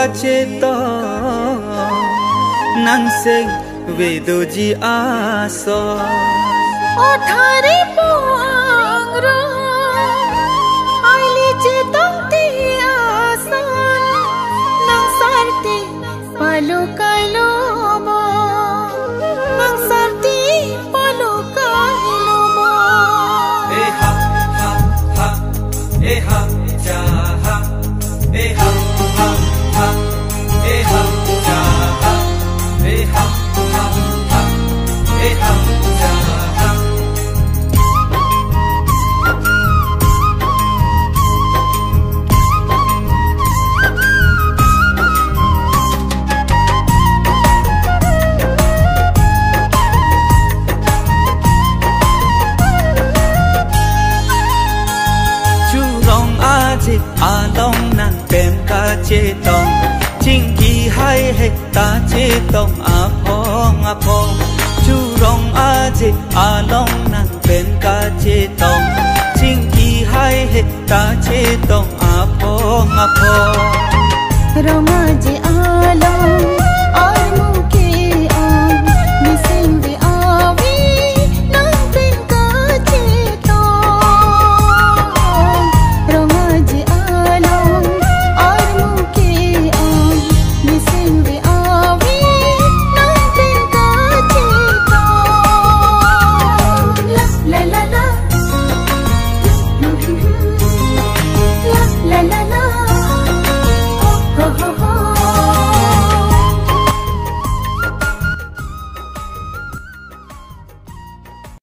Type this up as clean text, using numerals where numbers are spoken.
ceta nang sing vedoji aso othari poangra aili cetang ti asa nang sarti palo kailo mo nang sarti palo kailo mo ha ha ha ha ja ha ha ha ha ha ja ha ha ha ha ha ja ha along nang tem ka che tong ching ki hai he ta che tong apong chu rong a che along nang tem ka che tong ching ki hai he ta che tong apong